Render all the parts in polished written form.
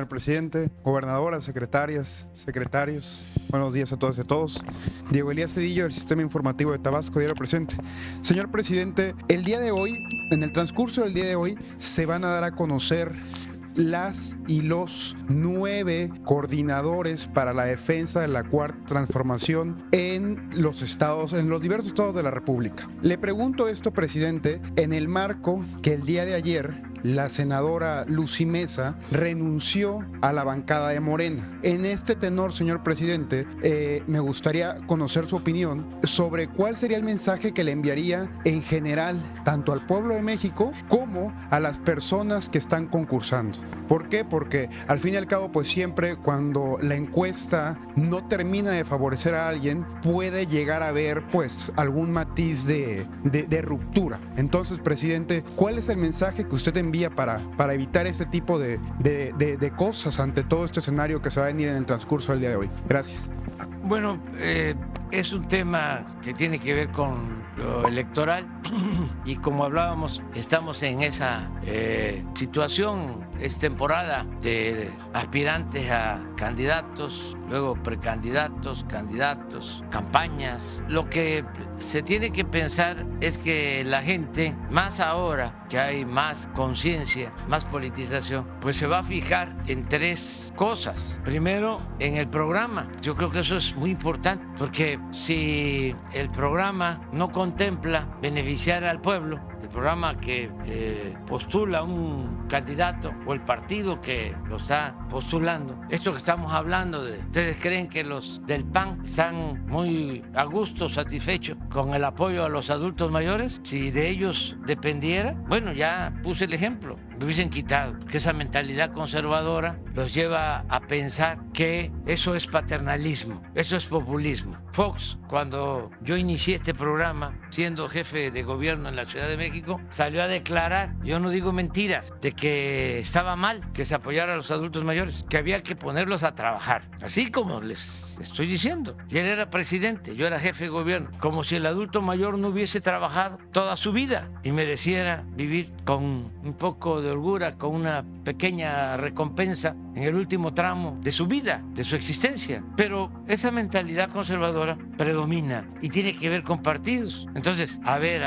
señor presidente, gobernadoras, secretarias, secretarios. Buenos días a todas y a todos. Diego Elías Cedillo, del Sistema Informativo de Tabasco, diario presente. Señor presidente, el día de hoy, en el transcurso del día de hoy, se van a dar a conocer las y los 9 coordinadores para la defensa de la Cuarta Transformación en los estados, en los diversos estados de la República. Le pregunto esto, presidente, en el marco que el día de ayer la senadora Lucy Mesa renunció a la bancada de Morena. En este tenor, señor presidente, me gustaría conocer su opinión sobre cuál sería el mensaje que le enviaría en general, tanto al pueblo de México como a las personas que están concursando. ¿Por qué? Porque al fin y al cabo, pues siempre cuando la encuesta no termina de favorecer a alguien, puede llegar a haber pues algún matiz de ruptura. Entonces, presidente, ¿cuál es el mensaje que usted envía para evitar este tipo de cosas ante todo este escenario que se va a venir en el transcurso del día de hoy? Gracias. Bueno, es un tema que tiene que ver con lo electoral y como hablábamos, estamos en esa situación, es temporada de aspirantes a candidatos, luego precandidatos, candidatos, campañas. Lo que se tiene que pensar es que la gente, más ahora que hay más conciencia, más politización, pues se va a fijar en 3 cosas. Primero, en el programa. Yo creo que eso es muy importante, porque si el programa no contempla beneficiar al pueblo, el programa que postula un candidato o el partido que lo está postulando, esto que estamos hablando de, ¿ustedes creen que los del PAN están muy a gusto, satisfechos con el apoyo a los adultos mayores? Si de ellos dependiera, bueno, ya puse el ejemplo, me hubiesen quitado, que esa mentalidad conservadora los lleva a pensar que eso es paternalismo, eso es populismo. Fox, cuando yo inicié este programa, siendo jefe de gobierno en la Ciudad de México, salió a declarar, yo no digo mentiras, de que estaba mal que se apoyara a los adultos mayores, que había que ponerlos a trabajar, así como les estoy diciendo. Y él era presidente, yo era jefe de gobierno, como si el adulto mayor no hubiese trabajado toda su vida y mereciera vivir con un poco de holgura, con una pequeña recompensa en el último tramo de su vida, de su existencia. Pero esa mentalidad conservadora predomina y tiene que ver con partidos. Entonces, a ver,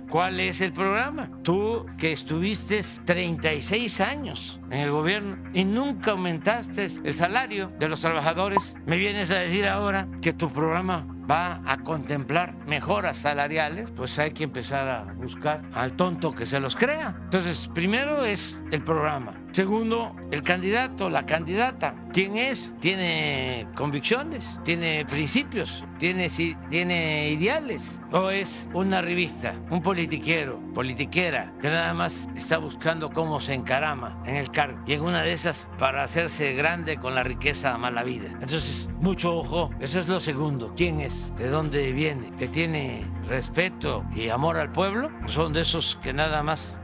¿cuál es el programa? Tú que estuviste 36 años en el gobierno y nunca aumentaste el salario de los trabajadores, me vienes a decir ahora que tu programa va a contemplar mejoras salariales, pues hay que empezar a buscar al tonto que se los crea. Entonces, primero es el programa. Segundo, el candidato, la candidata. ¿Quién es? ¿Tiene convicciones? ¿Tiene principios? ¿Tiene ideales? ¿O es una revista, un politiquero, politiquera, que nada más está buscando cómo se encarama en el cargo? Y en una de esas, para hacerse grande con la riqueza mala vida. Entonces, mucho ojo. Eso es lo segundo. ¿Quién es? ¿De dónde viene? ¿Que tiene respeto y amor al pueblo? Son de esos que nada más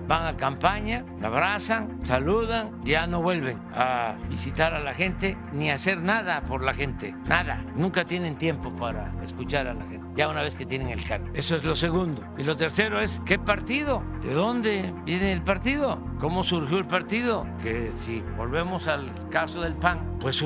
van a campaña, la abrazan, saludan, ya no vuelven a visitar a la gente ni a hacer nada por la gente, nada. Nunca tienen tiempo para escuchar a la gente, ya una vez que tienen el cargo. Eso es lo segundo. Y lo tercero es, ¿qué partido? ¿De dónde viene el partido? ¿Cómo surgió el partido? Que si volvemos al caso del PAN, pues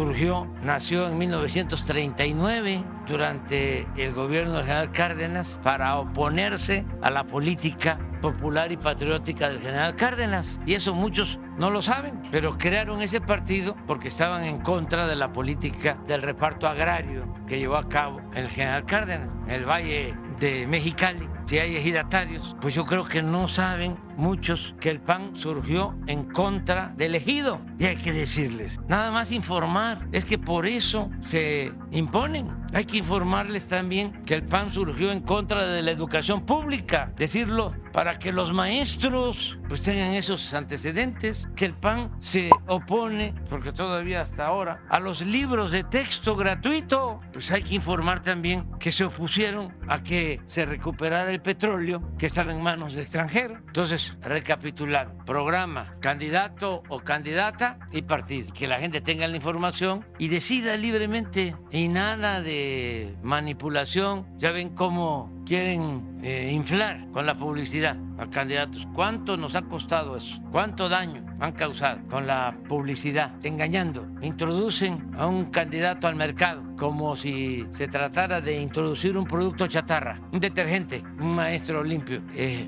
nació en 1939 durante el gobierno del general Cárdenas para oponerse a la política popular y patriótica del general Cárdenas. Y eso muchos no lo saben, pero crearon ese partido porque estaban en contra de la política del reparto agrario que llevó a cabo el general Cárdenas en el Valle de Mexicali. Si hay ejidatarios, pues yo creo que no saben muchos que el PAN surgió en contra del ejido. Y hay que decirles, nada más informar, es que por eso se imponen. Hay que informarles también que el PAN surgió en contra de la educación pública, decirlo para que los maestros pues tengan esos antecedentes, que el PAN se opone, porque todavía hasta ahora, a los libros de texto gratuito. Pues hay que informar también que se opusieron a que se recuperara el petróleo que estaba en manos de extranjeros. Entonces, recapitular, programa, candidato o candidata y partido. Que la gente tenga la información y decida libremente y nada de manipulación. Ya ven cómo quieren inflar con la publicidad a candidatos. ¿Cuánto nos ha costado eso? ¿Cuánto daño han causado con la publicidad? Engañando. Introducen a un candidato al mercado como si se tratara de introducir un producto chatarra, un detergente, un maestro limpio,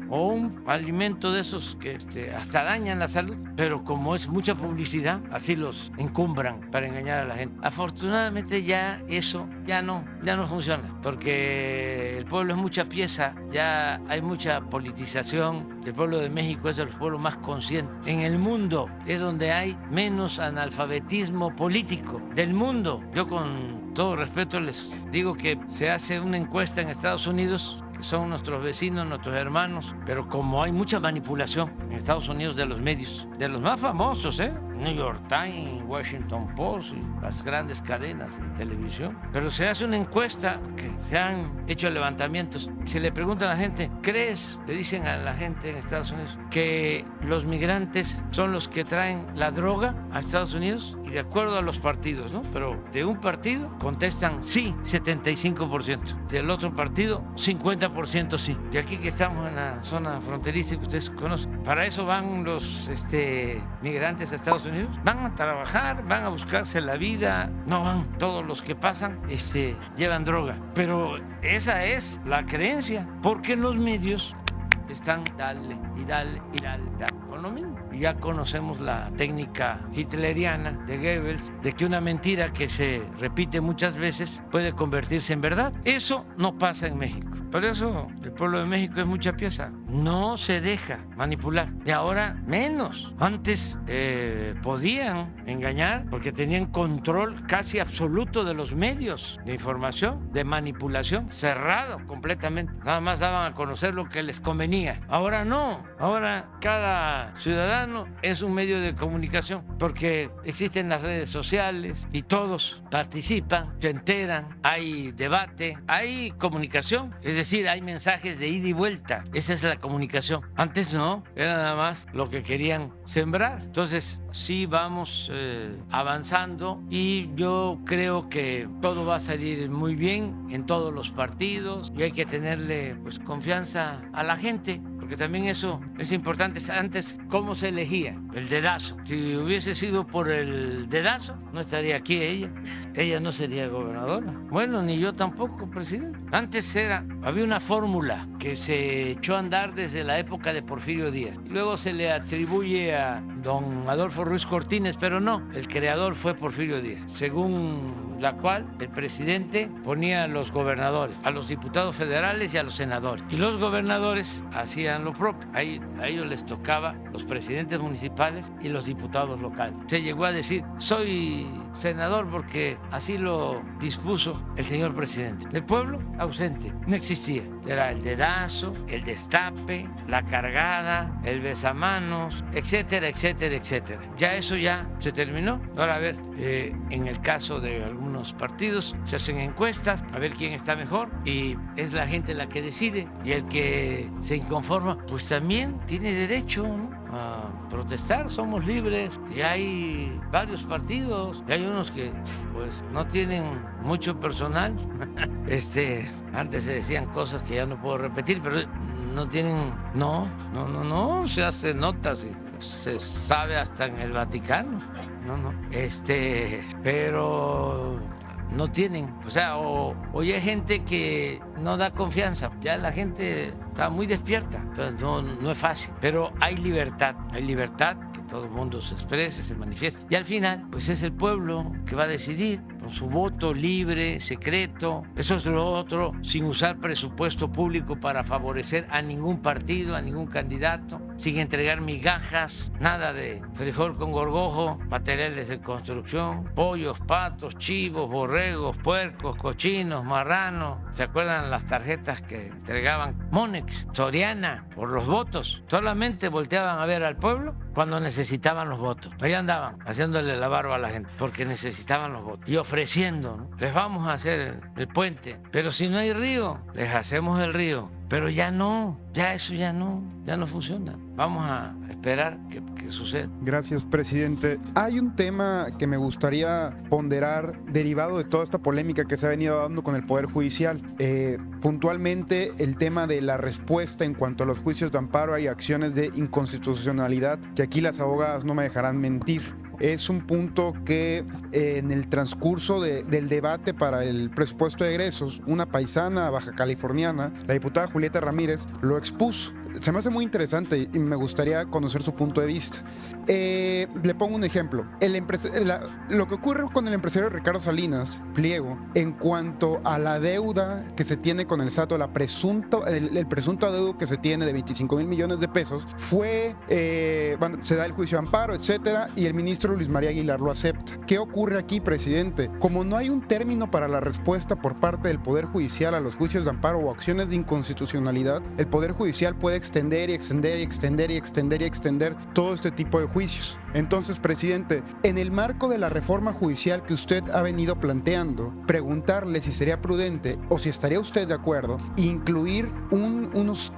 o un alimento de esos que hasta dañan la salud, pero como es mucha publicidad, así los encumbran para engañar a la gente. Afortunadamente ya eso ya no funciona, porque el pueblo es mucha pieza, ya hay mucha politización. El pueblo de México es de los pueblos más conscientes. En el mundo es donde hay menos analfabetismo político del mundo. Yo con todo respeto les digo que se hace una encuesta en Estados Unidos, que son nuestros vecinos, nuestros hermanos, pero como hay mucha manipulación en Estados Unidos de los medios, de los más famosos, New York Times, Washington Post y las grandes cadenas de televisión, pero se hace una encuesta, que se han hecho levantamientos, se le pregunta a la gente, ¿crees? Le dicen a la gente en Estados Unidos que los migrantes son los que traen la droga a Estados Unidos, y de acuerdo a los partidos, ¿no? Pero de un partido contestan sí, 75%, del otro partido 50% sí. De aquí que estamos en la zona fronteriza que ustedes conocen, para eso van los migrantes a Estados Unidos, van a trabajar, van a buscarse la vida, no van todos los que pasan, llevan droga, pero esa es la creencia, porque en los medios están dale y dale y dale con lo mismo. Y ya conocemos la técnica hitleriana de Goebbels, de que una mentira que se repite muchas veces puede convertirse en verdad. Eso no pasa en México. Por eso el pueblo de México es mucha pieza, no se deja manipular, y ahora menos. Antes podían engañar porque tenían control casi absoluto de los medios de información, de manipulación, cerrado completamente. Nada más daban a conocer lo que les convenía. Ahora no, ahora cada ciudadano es un medio de comunicación, porque existen las redes sociales y todos participan, se enteran, hay debate, hay comunicación. Es decir, hay mensajes de ida y vuelta. Esa es la comunicación. Antes no, era nada más lo que querían sembrar. Entonces sí vamos avanzando, y yo creo que todo va a salir muy bien en todos los partidos, y hay que tenerle pues confianza a la gente, porque también eso es importante. Antes, ¿cómo se elegía? El dedazo. Si hubiese sido por el dedazo, no estaría aquí ella no sería gobernadora. Bueno, ni yo tampoco, presidente. Antes había una fórmula que se echó a andar desde la época de Porfirio Díaz. Luego se le atribuye a don Adolfo Ruiz Cortines, pero no, el creador fue Porfirio Díaz, según la cual el presidente ponía a los gobernadores, a los diputados federales y a los senadores. Y los gobernadores hacían lo propio. A ellos les tocaba los presidentes municipales y los diputados locales. Se llegó a decir, soy senador porque así lo dispuso el señor presidente. El pueblo ausente, no existía. Era el dedazo, el destape, la cargada, el besamanos, etcétera, etcétera, etcétera. Ya eso ya se terminó. Ahora a ver, en el caso de algunos partidos se hacen encuestas a ver quién está mejor, y es la gente la que decide, y el que se inconforma pues también tiene derecho, ¿no?, a protestar. Somos libres, y hay varios partidos, y hay unos que pues no tienen mucho personal. Antes se decían cosas que ya no puedo repetir, pero no tienen, no, se hacen notas y se sabe hasta en el Vaticano, pero no tienen, o ya hay gente que no da confianza, ya la gente está muy despierta, entonces no es fácil, pero hay libertad, que todo el mundo se exprese, se manifieste, y al final pues es el pueblo que va a decidir con su voto libre, secreto. Eso es lo otro, sin usar presupuesto público para favorecer a ningún partido, a ningún candidato, sin entregar migajas, nada de frijol con gorgojo, materiales de construcción, pollos, patos, chivos, borregos, puercos, cochinos, marranos. ¿Se acuerdan las tarjetas que entregaban Monex, Soriana, por los votos? Solamente volteaban a ver al pueblo cuando necesitaban los votos. Ahí andaban haciéndole la barba a la gente porque necesitaban los votos y ofreciendo, ¿no? Les vamos a hacer el puente, pero si no hay río, les hacemos el río. pero ya no, ya eso ya no funciona. Vamos a esperar que suceda. Gracias, presidente. Hay un tema que me gustaría ponderar derivado de toda esta polémica que se ha venido dando con el Poder Judicial. Puntualmente, el tema de la respuesta en cuanto a los juicios de amparo y acciones de inconstitucionalidad, que aquí las abogadas no me dejarán mentir. Es un punto que en el transcurso del debate para el presupuesto de egresos, una paisana baja californiana, la diputada Julieta Ramírez, lo expuso. Se me hace muy interesante y me gustaría conocer su punto de vista. Le pongo un ejemplo. Lo que ocurre con el empresario Ricardo Salinas Pliego en cuanto a la deuda que se tiene con el SAT, o el presunto adeudo que se tiene de 25,000 millones de pesos, fue, se da el juicio de amparo, etcétera, y el ministro Luis María Aguilar lo acepta. ¿Qué ocurre aquí, presidente? Como no hay un término para la respuesta por parte del Poder Judicial a los juicios de amparo o acciones de inconstitucionalidad, el Poder Judicial puede extender todo este tipo de juicios. Entonces, presidente, en el marco de la reforma judicial que usted ha venido planteando, preguntarle si sería prudente o si estaría usted de acuerdo incluir unos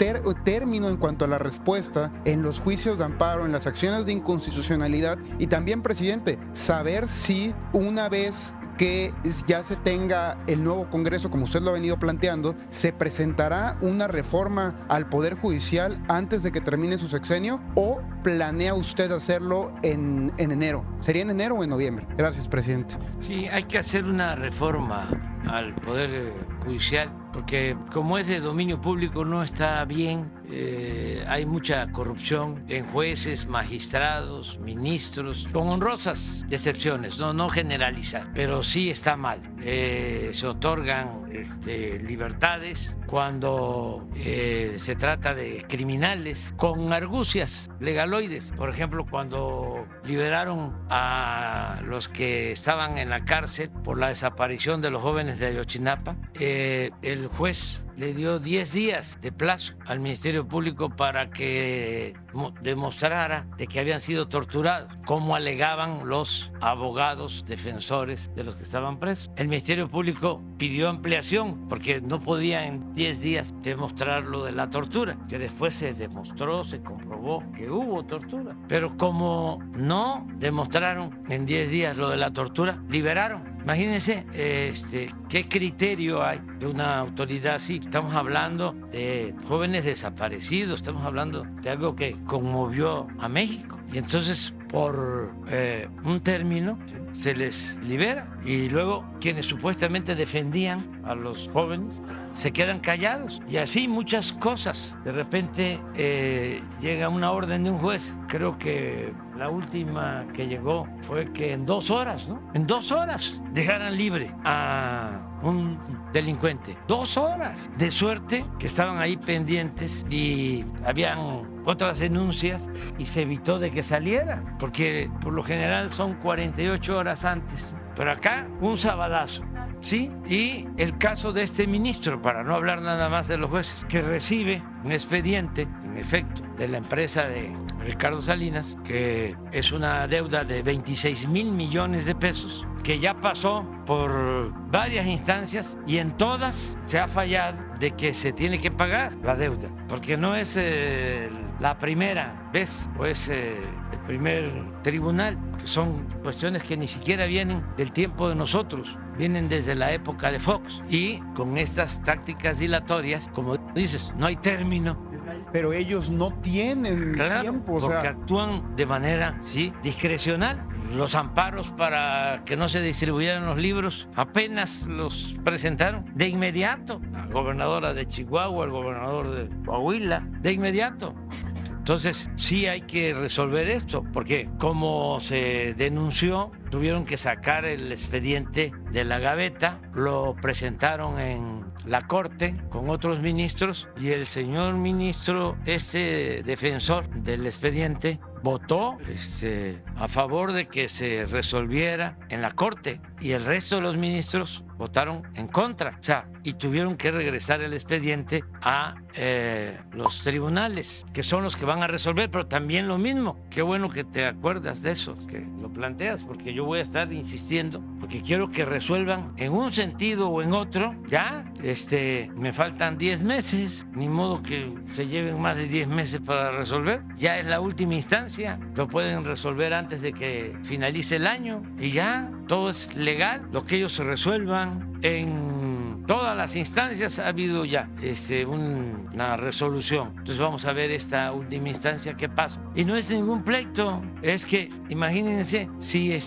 términos en cuanto a la respuesta en los juicios de amparo, en las acciones de inconstitucionalidad, y también, presidente, saber si una vez que ya se tenga el nuevo Congreso, como usted lo ha venido planteando, se presentará una reforma al Poder Judicial antes de que termine su sexenio, o planea usted hacerlo en enero. ¿Sería en enero o en noviembre? Gracias, presidente. Sí, hay que hacer una reforma al Poder Judicial, porque como es de dominio público no está bien. Hay mucha corrupción en jueces, magistrados, ministros, con honrosas excepciones, no generalizar, pero sí está mal. Se otorgan libertades cuando se trata de criminales con argucias legaloides. Por ejemplo, cuando liberaron a los que estaban en la cárcel por la desaparición de los jóvenes de Ayotzinapa, el juez le dio 10 días de plazo al Ministerio Público para que demostrara de que habían sido torturados, como alegaban los abogados defensores de los que estaban presos. El Ministerio Público pidió ampliación porque no podía en 10 días demostrar lo de la tortura, que después se demostró, se comprobó que hubo tortura. Pero como no demostraron en 10 días lo de la tortura, liberaron. Imagínense qué criterio hay de una autoridad así. Estamos hablando de jóvenes desaparecidos, estamos hablando de algo que conmovió a México. Y entonces, por un término, se les libera. Y luego, quienes supuestamente defendían a los jóvenes se quedan callados. Y así muchas cosas. De repente llega una orden de un juez. Creo que la última que llegó fue que en 2 horas, ¿no? En 2 horas dejaran libre a un delincuente. 2 horas. De suerte que estaban ahí pendientes y habían otras denuncias y se evitó de que saliera, porque por lo general son 48 horas antes. Pero acá un sabadazo. Sí, y el caso de este ministro, para no hablar nada más de los jueces, que recibe un expediente, en efecto, de la empresa de Ricardo Salinas, que es una deuda de 26,000 millones de pesos, que ya pasó por varias instancias y en todas se ha fallado de que se tiene que pagar la deuda, porque no es la primera vez o es el primer tribunal, que son cuestiones que ni siquiera vienen del tiempo de nosotros, vienen desde la época de Fox, y con estas tácticas dilatorias, como dices, no hay término. Pero ellos no tienen tiempo, porque actúan de manera discrecional. Los amparos para que no se distribuyeran los libros apenas los presentaron de inmediato. La gobernadora de Chihuahua, el gobernador de Coahuila, de inmediato. Entonces, sí hay que resolver esto, porque como se denunció, tuvieron que sacar el expediente de la gaveta, lo presentaron en la Corte con otros ministros y el señor ministro, defensor del expediente, votó a favor de que se resolviera en la Corte y el resto de los ministros votaron en contra, y tuvieron que regresar el expediente a los tribunales, que son los que van a resolver, pero también lo mismo. Qué bueno que te acuerdas de eso, que lo planteas, porque yo voy a estar insistiendo, porque quiero que resuelvan en un sentido o en otro, ya me faltan 10 meses, ni modo que se lleven más de 10 meses para resolver, ya es la última instancia, lo pueden resolver antes de que finalice el año y ya todo es legal, lo que ellos se resuelvan en todas las instancias ha habido ya una resolución. Entonces vamos a ver esta última instancia qué pasa. Y no es ningún pleito, es que imagínense si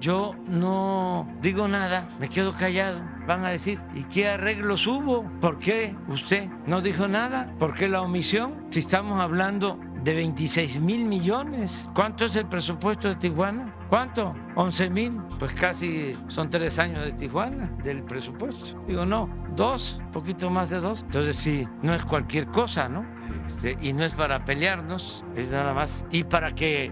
yo no digo nada, me quedo callado, van a decir, ¿y qué arreglos hubo? ¿Por qué usted no dijo nada? ¿Por qué la omisión? Si estamos hablando de 26,000 millones. ¿Cuánto es el presupuesto de Tijuana? ¿Cuánto? 11,000. Pues casi son 3 años de Tijuana, del presupuesto. Digo, no, 2, poquito más de 2. Entonces sí, no es cualquier cosa, ¿no? Y no es para pelearnos, es nada más. Y para que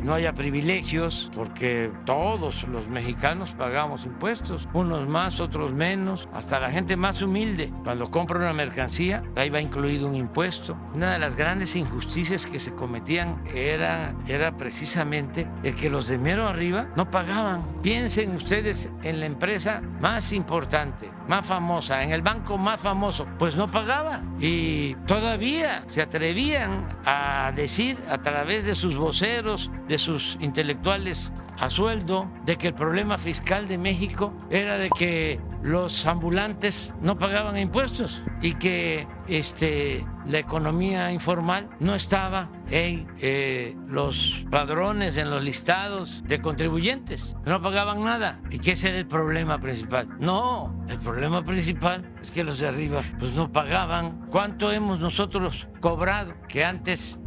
no haya privilegios, porque todos los mexicanos pagamos impuestos, unos más, otros menos, hasta la gente más humilde. Cuando compra una mercancía, ahí va incluido un impuesto. Una de las grandes injusticias que se cometían era precisamente el que los de mero arriba no pagaban. Piensen ustedes en la empresa más importante, más famosa, en el banco más famoso, pues no pagaba. Y todavía se atrevían a decir a través de sus voceros, de sus intelectuales a sueldo, de que el problema fiscal de México era de que los ambulantes no pagaban impuestos y que la economía informal no estaba en los padrones, en los listados de contribuyentes, no pagaban nada y que ese era el problema principal. No, el problema principal es que los de arriba pues no pagaban. ¿Cuánto hemos nosotros cobrado que antes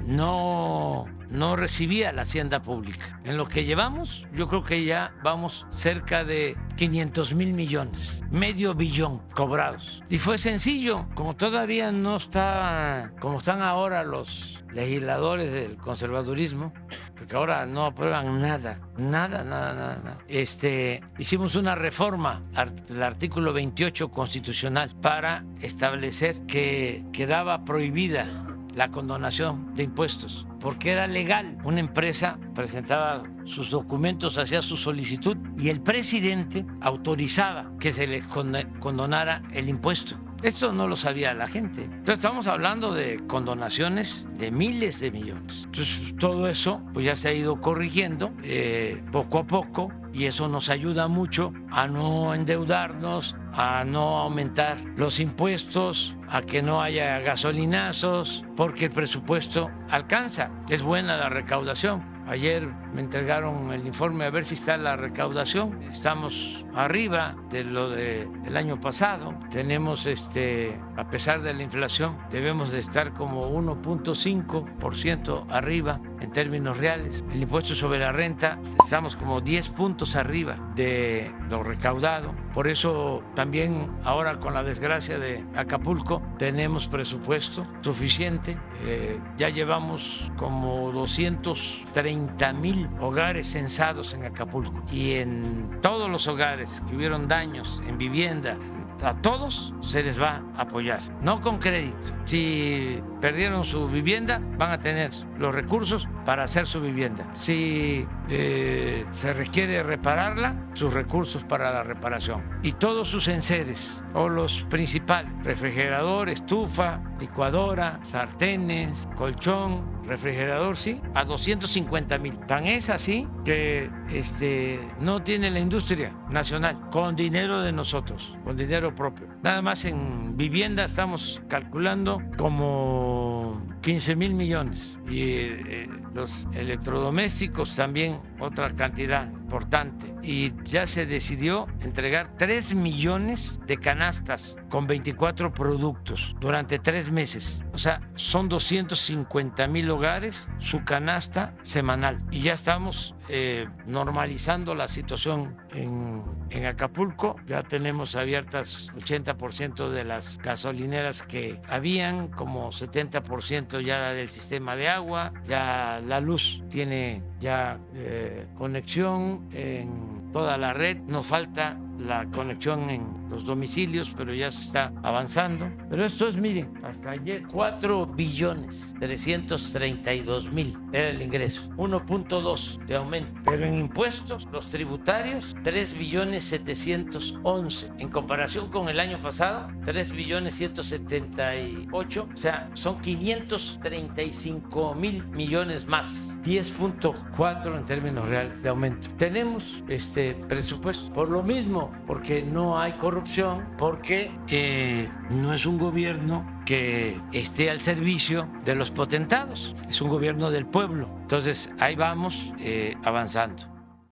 no recibía la hacienda pública? En lo que llevamos, yo creo que ya vamos cerca de 500,000 millones, medio billón cobrados. Y fue sencillo, como todavía no está, como están ahora los legisladores del conservadurismo, porque ahora no aprueban nada. Hicimos una reforma al artículo 28 constitucional para establecer que quedaba prohibida la condonación de impuestos, porque era legal. Una empresa presentaba sus documentos, hacía su solicitud y el presidente autorizaba que se les condonara el impuesto. Esto no lo sabía la gente. Entonces estamos hablando de condonaciones de miles de millones. Entonces todo eso pues ya se ha ido corrigiendo poco a poco y eso nos ayuda mucho a no endeudarnos, a no aumentar los impuestos, a que no haya gasolinazos, porque el presupuesto alcanza. Es buena la recaudación. Ayer me entregaron el informe a ver si está la recaudación. Estamos arriba de lo del año pasado. Tenemos, a pesar de la inflación, debemos de estar como 1.5% arriba en términos reales. El impuesto sobre la renta, estamos como 10 puntos arriba de lo recaudado. Por eso también ahora con la desgracia de Acapulco tenemos presupuesto suficiente. Ya llevamos como 230,000 hogares censados en Acapulco y en todos los hogares que hubieron daños en vivienda, a todos se les va a apoyar, no con crédito. Si perdieron su vivienda, van a tener los recursos para hacer su vivienda. Si se requiere repararla, sus recursos para la reparación. Y todos sus enseres, o los principales, refrigerador, estufa, licuadora, sartenes, colchón, refrigerador, sí, a 250,000. Tan es así que no tiene la industria nacional, con dinero de nosotros, con dinero propio. Nada más en vivienda estamos calculando como 15,000 millones y los electrodomésticos también otra cantidad importante. Y ya se decidió entregar 3 millones de canastas con 24 productos durante 3 meses. O sea, son 250,000 hogares su canasta semanal. Y ya estamos normalizando la situación en Acapulco. Ya tenemos abiertas 80% de las gasolineras que habían, como 70% ya del sistema de agua. Ya la luz tiene ya conexión en toda la red. Nos falta la conexión en los domicilios, pero ya se está avanzando. Pero esto es, miren, hasta ayer 4.332.000 era el ingreso, 1.2 de aumento. Pero en impuestos, los tributarios, 3.711.000. En comparación con el año pasado, 3.178.000. O sea, son 535.000 millones más, 10.4 en términos reales de aumento. Tenemos este presupuesto por lo mismo, porque no hay corrupción, porque no es un gobierno que esté al servicio de los potentados, es un gobierno del pueblo. Entonces ahí vamos avanzando.